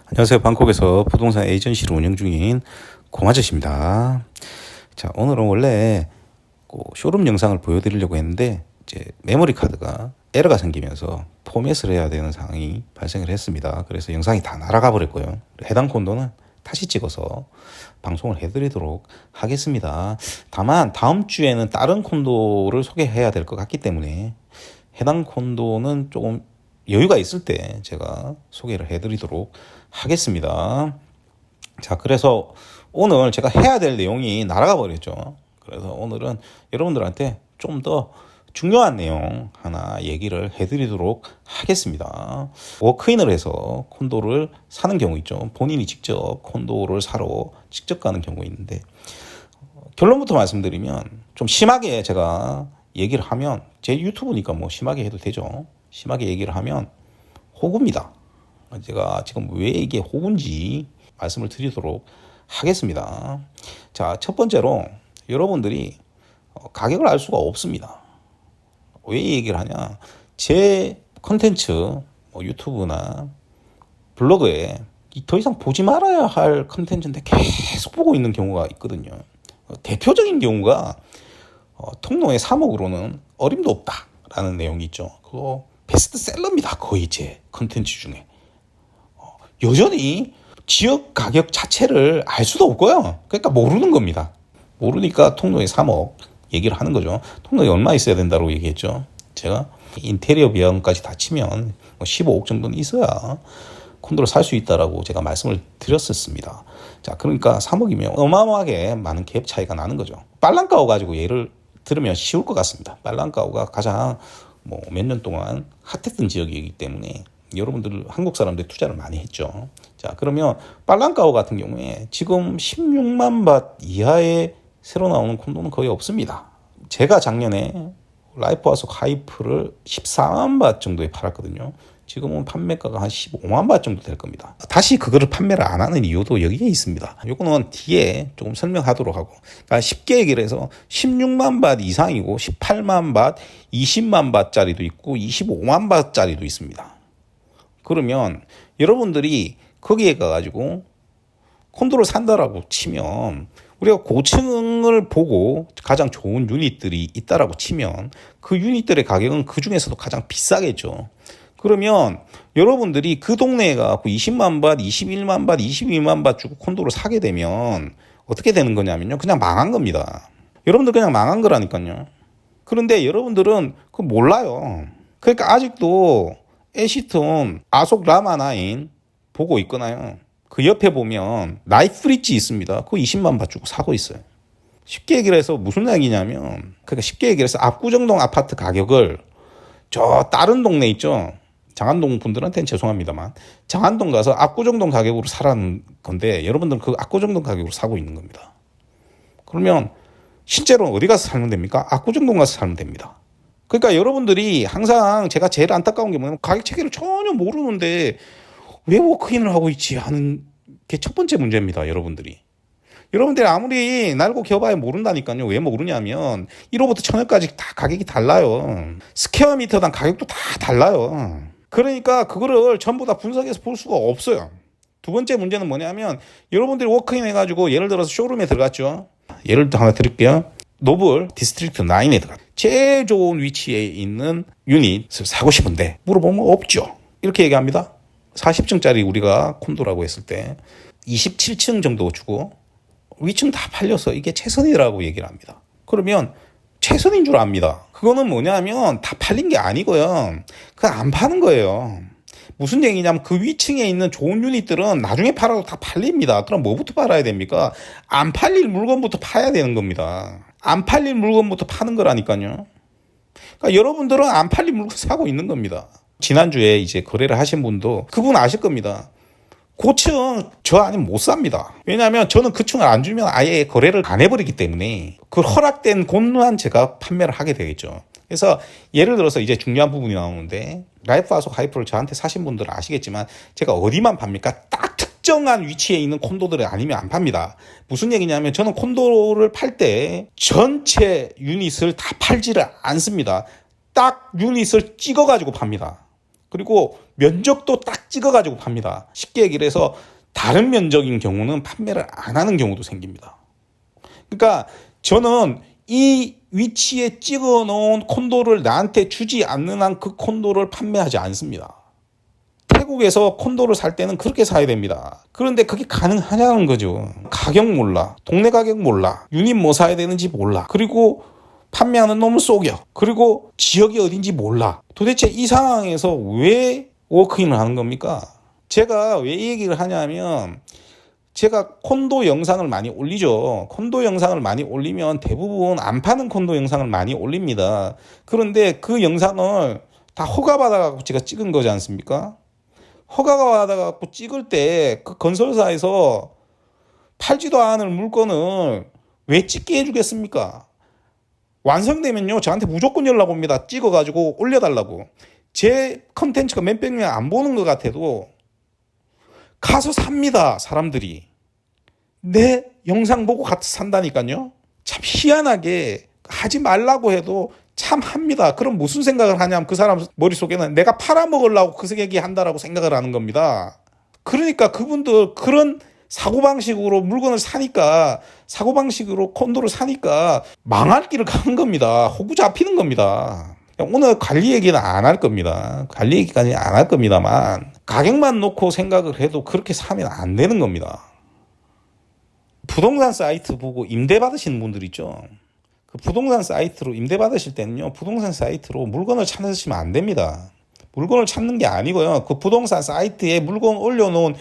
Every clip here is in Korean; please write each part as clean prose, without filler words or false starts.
안녕하세요. 방콕에서 부동산 에이전시를 운영 중인 고마저씨입니다. 자, 오늘은 원래 쇼룸 영상을 보여드리려고 했는데 이제 메모리 카드가 에러가 생기면서 포맷을 해야 되는 상황이 발생을 했습니다. 그래서 영상이 다 날아가 버렸고요. 해당 콘도는 다시 찍어서 방송을 해드리도록 하겠습니다. 다만 다음 주에는 다른 콘도를 소개해야 될 것 같기 때문에 해당 콘도는 조금 여유가 있을 때 제가 소개를 해드리도록 하겠습니다. 자, 그래서 오늘 제가 해야 될 내용이 날아가 버렸죠. 그래서 오늘은 여러분들한테 좀 더 중요한 내용 하나 얘기를 해드리도록 하겠습니다. 워크인을 해서 콘도를 사는 경우 있죠. 본인이 직접 콘도를 사러 직접 가는 경우 있는데, 결론부터 말씀드리면 좀 심하게 제가 얘기를 하면, 제 유튜브니까 뭐 심하게 해도 되죠. 심하게 얘기를 하면 호구입니다. 제가 지금 왜 이게 호구인지 말씀을 드리도록 하겠습니다. 자, 첫 번째로 여러분들이 가격을 알 수가 없습니다. 왜 이 얘기를 하냐? 제 컨텐츠 유튜브나 블로그에 더 이상 보지 말아야 할 컨텐츠인데 계속 보고 있는 경우가 있거든요. 대표적인 경우가 통로의 3억으로는 어림도 없다라는 내용이 있죠. 그거 베스트셀러입니다. 거의 제 컨텐츠 중에. 여전히 지역 가격 자체를 알 수도 없고요. 그러니까 모르는 겁니다. 모르니까 통로에 3억 얘기를 하는 거죠. 통로에 얼마 있어야 된다고 얘기했죠. 제가 인테리어 비용까지 다 치면 15억 정도는 있어야 콘도를 살 수 있다라고 제가 말씀을 드렸었습니다. 자, 그러니까 3억이면 어마어마하게 많은 갭 차이가 나는 거죠. 빨랑까오 가지고 예를 들으면 쉬울 것 같습니다. 빨랑까오가 가장 몇 년 동안 핫했던 지역이기 때문에 여러분들 한국 사람들 투자를 많이 했죠. 자, 그러면 빨랑까오 같은 경우에 지금 16만 밭 이하의 새로 나오는 콘도는 거의 없습니다. 제가 작년에 라이프하우스 하이프를 14만 밭 정도에 팔았거든요. 지금은 판매가가 한 15만 밭 정도 될 겁니다. 다시 그거를 판매를 안 하는 이유도 여기에 있습니다. 이거는 뒤에 조금 설명하도록 하고, 그러니까 쉽게 얘기를 해서 16만 밭 이상이고 18만 밭, 20만 밭짜리도 있고 25만 밭짜리도 있습니다. 그러면 여러분들이 거기에 가가지고 콘도를 산다라고 치면, 우리가 고층을 보고 가장 좋은 유닛들이 있다라고 치면 그 유닛들의 가격은 그 중에서도 가장 비싸겠죠. 그러면 여러분들이 그 동네에 가고 20만 밭, 21만 밭, 22만 밭 주고 콘도를 사게 되면 어떻게 되는 거냐면요. 그냥 망한 겁니다. 여러분들 그냥 망한 거라니까요. 그런데 여러분들은 그거 몰라요. 그러니까 아직도 애시톤 아속 라마9 보고 있거나요. 그 옆에 보면 나이프리지 있습니다. 그거 20만 밭 주고 사고 있어요. 쉽게 얘기를 해서 무슨 얘기냐면, 그러니까 쉽게 얘기를 해서 압구정동 아파트 가격을 저 다른 동네 있죠. 장안동 분들한테는 죄송합니다만 장안동 가서 압구정동 가격으로 사라는 건데, 여러분들은 그 압구정동 가격으로 사고 있는 겁니다. 그러면 실제로 어디 가서 살면 됩니까? 압구정동 가서 살면 됩니다. 그러니까 여러분들이 항상, 제가 제일 안타까운 게 뭐냐면 가격 체계를 전혀 모르는데 왜 워크인을 하고 있지 하는 게 첫 번째 문제입니다. 여러분들이 아무리 날고 겨봐야 모른다니까요. 왜 모르냐면 1호부터 1000호까지 다 가격이 달라요. 스퀘어미터당 가격도 다 달라요. 그러니까 그거를 전부 다 분석해서 볼 수가 없어요. 두 번째 문제는 뭐냐면, 여러분들이 워크인 해가지고 예를 들어서 쇼룸에 들어갔죠. 예를 하나 드릴게요. 노블 디스트릭트 9에 들어갔죠. 제일 좋은 위치에 있는 유닛을 사고 싶은데 물어보면 없죠. 이렇게 얘기합니다. 40층짜리 우리가 콘도라고 했을 때 27층 정도 주고 위층 다 팔려서 이게 최선이라고 얘기를 합니다. 그러면 최선인 줄 압니다. 그거는 뭐냐면 다 팔린 게 아니고요. 그거 안 파는 거예요. 무슨 얘기냐면 그 위층에 있는 좋은 유닛들은 나중에 팔아도 다 팔립니다. 그럼 뭐부터 팔아야 됩니까? 안 팔릴 물건부터 파야 되는 겁니다. 안 팔릴 물건부터 파는 거라니까요. 그러니까 여러분들은 안 팔릴 물건 사고 있는 겁니다. 지난주에 이제 거래를 하신 분도 그분 아실 겁니다. 고층 저 아니면 못 삽니다. 왜냐하면 저는 그 층을 안 주면 아예 거래를 안 해버리기 때문에 그 허락된 곳만 제가 판매를 하게 되겠죠. 그래서 예를 들어서 이제 중요한 부분이 나오는데, 라이프하우스 하이프를 저한테 사신 분들은 아시겠지만 제가 어디만 팝니까? 딱 특정한 위치에 있는 콘도들이 아니면 안 팝니다. 무슨 얘기냐면 저는 콘도를 팔 때 전체 유닛을 다 팔지를 않습니다. 딱 유닛을 찍어가지고 팝니다. 그리고 면적도 딱 찍어가지고 팝니다. 쉽게 얘기를 해서 다른 면적인 경우는 판매를 안 하는 경우도 생깁니다. 그러니까 저는 이 위치에 찍어 놓은 콘도를 나한테 주지 않는 한 그 콘도를 판매하지 않습니다. 태국에서 콘도를 살 때는 그렇게 사야 됩니다. 그런데 그게 가능하냐는 거죠. 가격 몰라. 동네 가격 몰라. 유닛 뭐 사야 되는지 몰라. 그리고 판매하는 놈을 속여. 그리고 지역이 어딘지 몰라. 도대체 이 상황에서 왜 워크인을 하는 겁니까? 제가 왜 이 얘기를 하냐면 제가 콘도 영상을 많이 올리죠. 콘도 영상을 많이 올리면 대부분 안 파는 콘도 영상을 많이 올립니다. 그런데 그 영상을 다 허가받아갖고 제가 찍은 거지 않습니까? 허가받아갖고 찍을 때 그 건설사에서 팔지도 않을 물건을 왜 찍게 해주겠습니까? 완성되면요 저한테 무조건 연락 옵니다. 찍어가지고 올려달라고. 제 컨텐츠가 몇백 명 안 보는 것 같아도 가서 삽니다. 사람들이. 내 영상 보고 가서 산다니까요. 참 희한하게 하지 말라고 해도 참 합니다. 그럼 무슨 생각을 하냐면 그 사람 머릿속에는 내가 팔아먹으려고 그 얘기한다라고 생각을 하는 겁니다. 그러니까 그분들 그런 사고방식으로 물건을 사니까 사고방식으로 콘도를 사니까 망할 길을 가는 겁니다. 호구 잡히는 겁니다. 오늘 관리 얘기는 안 할 겁니다. 관리 얘기까지 안 할 겁니다만 가격만 놓고 생각을 해도 그렇게 사면 안 되는 겁니다. 부동산 사이트 보고 임대 받으시는 분들 있죠. 그 부동산 사이트로 임대 받으실 때는요. 부동산 사이트로 물건을 찾으시면 안 됩니다. 물건을 찾는 게 아니고요. 그 부동산 사이트에 물건 올려놓은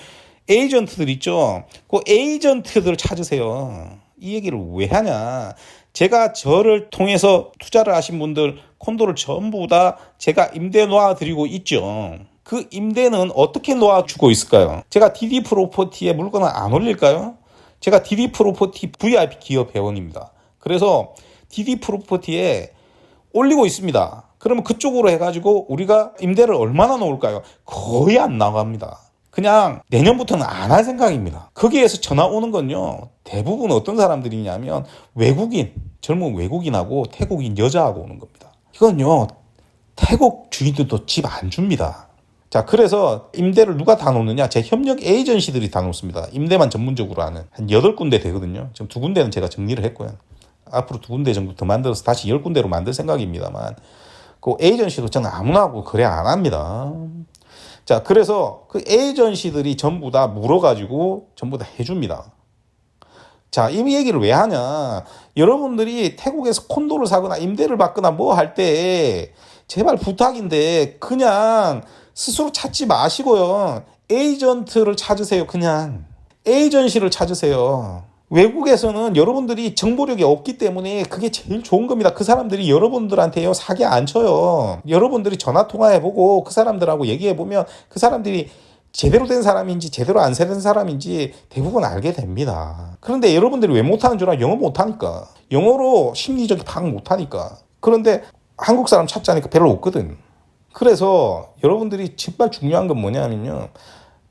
에이전트들 있죠. 그 에이전트들 찾으세요. 이 얘기를 왜 하냐. 제가 저를 통해서 투자를 하신 분들 콘도를 전부 다 제가 임대 놓아드리고 있죠. 그 임대는 어떻게 놓아주고 있을까요? 제가 DD 프로퍼티에 물건을 안 올릴까요? 제가 DD 프로퍼티 VIP 기업 회원입니다. 그래서 DD 프로퍼티에 올리고 있습니다. 그러면 그쪽으로 해가지고 우리가 임대를 얼마나 놓을까요? 거의 안 나갑니다. 그냥 내년부터는 안 할 생각입니다. 거기에서 전화 오는 건요. 대부분 어떤 사람들이냐면 외국인, 젊은 외국인하고 태국인 여자하고 오는 겁니다. 이건요. 태국 주인들도 집 안 줍니다. 자, 그래서 임대를 누가 다 놓느냐? 제 협력 에이전시들이 다 놓습니다. 임대만 전문적으로 하는 한 8군데 되거든요. 지금 2군데는 제가 정리를 했고요. 앞으로 2군데 정도 더 만들어서 다시 10군데로 만들 생각입니다만 그 에이전시도 저는 아무나 하고 거래 안 합니다. 자, 그래서 그 에이전시들이 전부 다 물어가지고 전부 다 해줍니다. 자, 이 얘기를 왜 하냐. 여러분들이 태국에서 콘도를 사거나 임대를 받거나 뭐 할 때 제발 부탁인데 그냥 스스로 찾지 마시고요. 에이전트를 찾으세요. 그냥 에이전시를 찾으세요. 외국에서는 여러분들이 정보력이 없기 때문에 그게 제일 좋은 겁니다. 그 사람들이 여러분들한테요 사기 안 쳐요. 여러분들이 전화 통화해보고 그 사람들하고 얘기해보면 그 사람들이 제대로 된 사람인지 제대로 안 된 사람인지 대부분 알게 됩니다. 그런데 여러분들이 왜 못하는 줄 알아? 영어 못하니까. 영어로 심리적 파악 못하니까. 그런데 한국 사람 찾자니까 별로 없거든. 그래서 여러분들이 정말 중요한 건 뭐냐면요.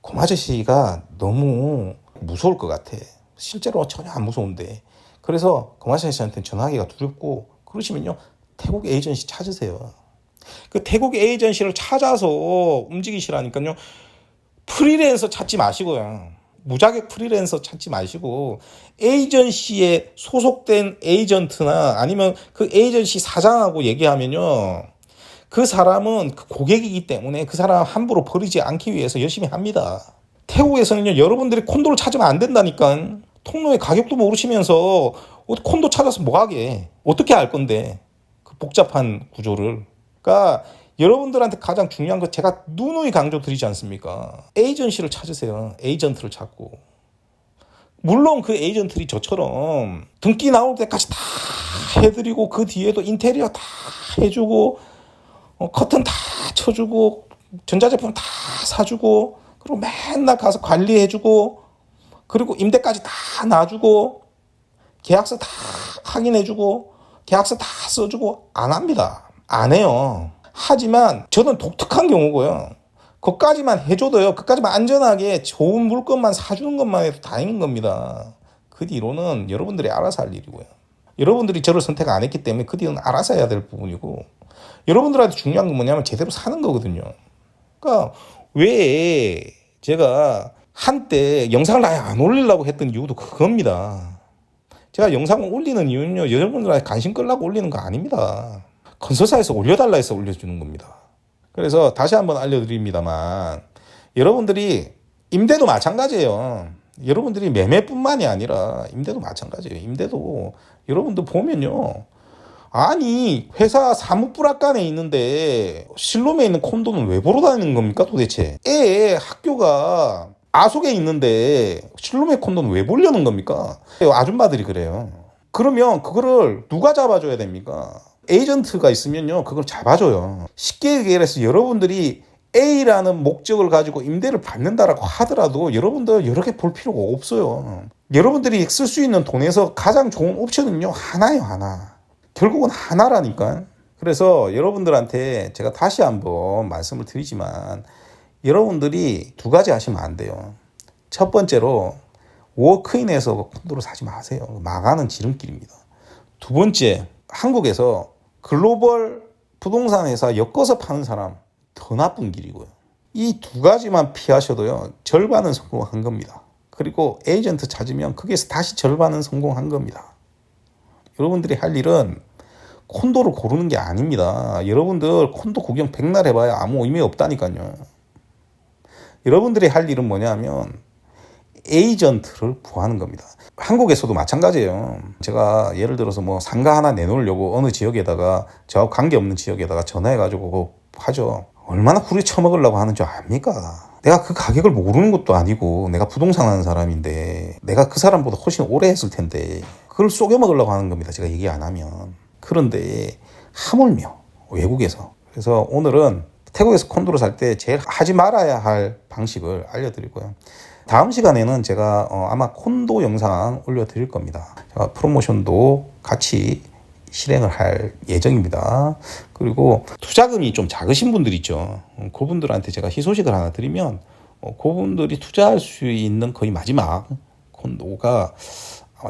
고마저씨가 너무 무서울 것 같아. 실제로 전혀 안 무서운데. 그래서 고마저씨한테는 전화하기가 두렵고 그러시면요. 태국 에이전시 찾으세요. 그 태국 에이전시를 찾아서 움직이시라니까요. 프리랜서 찾지 마시고요. 무자격 프리랜서 찾지 마시고 에이전시에 소속된 에이전트나 아니면 그 에이전시 사장하고 얘기하면요. 그 사람은 그 고객이기 때문에 그 사람 함부로 버리지 않기 위해서 열심히 합니다. 태국에서는요. 여러분들이 콘도를 찾으면 안 된다니까. 통로의 가격도 모르시면서 콘도 찾아서 뭐 하게. 어떻게 알 건데. 그 복잡한 구조를. 그러니까 여러분들한테 가장 중요한 거 제가 누누이 강조드리지 않습니까? 에이전시를 찾으세요. 에이전트를 찾고. 물론 그 에이전트들이 저처럼 등기 나올 때까지 다 해드리고 그 뒤에도 인테리어 다 해주고 커튼 다 쳐주고 전자제품 다 사주고 그리고 맨날 가서 관리해주고 그리고 임대까지 다 놔주고 계약서 다 확인해주고 계약서 다 써주고 안 합니다. 안 해요. 하지만 저는 독특한 경우고요. 그것까지만 해줘도요. 그것까지만 안전하게 좋은 물건만 사주는 것만 해도 다행인 겁니다. 그 뒤로는 여러분들이 알아서 할 일이고요. 여러분들이 저를 선택 안 했기 때문에 그 뒤로는 알아서 해야 될 부분이고 여러분들한테 중요한 건 뭐냐면 제대로 사는 거거든요. 그러니까 왜 제가 한때 영상을 아예 안 올리려고 했던 이유도 그겁니다. 제가 영상을 올리는 이유는요, 여러분들한테 관심 끌려고 올리는 거 아닙니다. 건설사에서 올려달라 해서 올려주는 겁니다. 그래서 다시 한번 알려드립니다만, 여러분들이 임대도 마찬가지예요. 여러분들이 매매뿐만이 아니라 임대도 마찬가지예요. 임대도 여러분들 보면요, 아니 회사 사무부락간에 있는데 실롬에 있는 콘도는 왜 보러 다니는 겁니까 도대체? 애 학교가 아속에 있는데 실롬의 콘도는 왜 보려는 겁니까? 아줌마들이 그래요. 그러면 그거를 누가 잡아줘야 됩니까? 에이전트가 있으면요 그걸 잡아줘요. 쉽게 얘기해서 여러분들이 A라는 목적을 가지고 임대를 받는다라고 하더라도 여러분들 여러 개 볼 필요가 없어요. 여러분들이 쓸 수 있는 돈에서 가장 좋은 옵션은요 하나예요, 하나. 결국은 하나라니까. 그래서 여러분들한테 제가 다시 한번 말씀을 드리지만, 여러분들이 두 가지 하시면 안 돼요. 첫 번째로 워크인에서 콘도를 사지 마세요. 망하는 지름길입니다. 두 번째, 한국에서 글로벌 부동산 회사 엮어서 파는 사람 더 나쁜 길이고요. 이 두 가지만 피하셔도요 절반은 성공한 겁니다. 그리고 에이전트 찾으면 거기에서 다시 절반은 성공한 겁니다. 여러분들이 할 일은 콘도를 고르는 게 아닙니다. 여러분들 콘도 구경 백날 해봐야 아무 의미 없다니까요. 여러분들이 할 일은 뭐냐면 에이전트를 구하는 겁니다. 한국에서도 마찬가지예요. 제가 예를 들어서 뭐 상가 하나 내놓으려고 어느 지역에다가 저하고 관계없는 지역에다가 전화해가지고 하죠. 얼마나 구리 쳐먹으려고 하는 줄 압니까? 내가 그 가격을 모르는 것도 아니고 내가 부동산 하는 사람인데 내가 그 사람보다 훨씬 오래 했을 텐데 그걸 속여먹으려고 하는 겁니다. 제가 얘기 안 하면. 그런데 하물며 외국에서. 그래서 오늘은 태국에서 콘도를 살 때 제일 하지 말아야 할 방식을 알려드리고요. 다음 시간에는 제가 아마 콘도 영상 올려드릴 겁니다. 제가 프로모션도 같이 실행을 할 예정입니다. 그리고 투자금이 좀 작으신 분들 있죠. 그분들한테 제가 희소식을 하나 드리면 그분들이 투자할 수 있는 거의 마지막 콘도가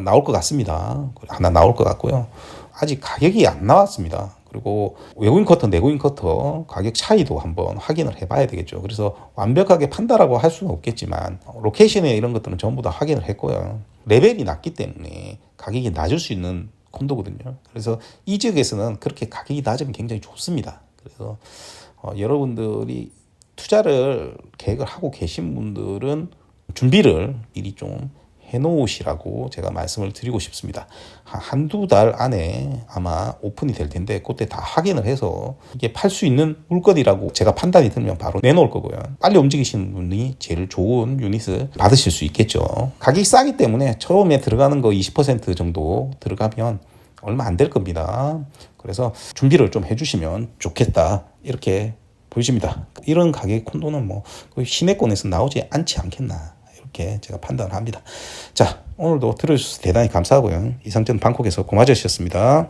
나올 것 같습니다. 하나 나올 것 같고요. 아직 가격이 안 나왔습니다. 그리고 외국인 쿼터, 내국인 쿼터 가격 차이도 한번 확인을 해봐야 되겠죠. 그래서 완벽하게 판다라고 할 수는 없겠지만 로케이션에 이런 것들은 전부 다 확인을 했고요. 레벨이 낮기 때문에 가격이 낮을 수 있는 콘도거든요. 그래서 이 지역에서는 그렇게 가격이 낮으면 굉장히 좋습니다. 그래서 여러분들이 투자를 계획을 하고 계신 분들은 준비를 미리 좀 해놓으시라고 제가 말씀을 드리고 싶습니다. 한두 달 안에 아마 오픈이 될 텐데 그때 다 확인을 해서 이게 팔 수 있는 물건이라고 제가 판단이 들면 바로 내놓을 거고요. 빨리 움직이시는 분이 제일 좋은 유닛을 받으실 수 있겠죠. 가격이 싸기 때문에 처음에 들어가는 거 20% 정도 들어가면 얼마 안 될 겁니다. 그래서 준비를 좀 해주시면 좋겠다 이렇게 보여집니다. 이런 가격의 콘도는 뭐 거의 시내권에서 나오지 않지 않겠나 이렇게 제가 판단을 합니다. 자, 오늘도 들어주셔서 대단히 감사하고요. 이상 저는 방콕에서 고마저씨였습니다.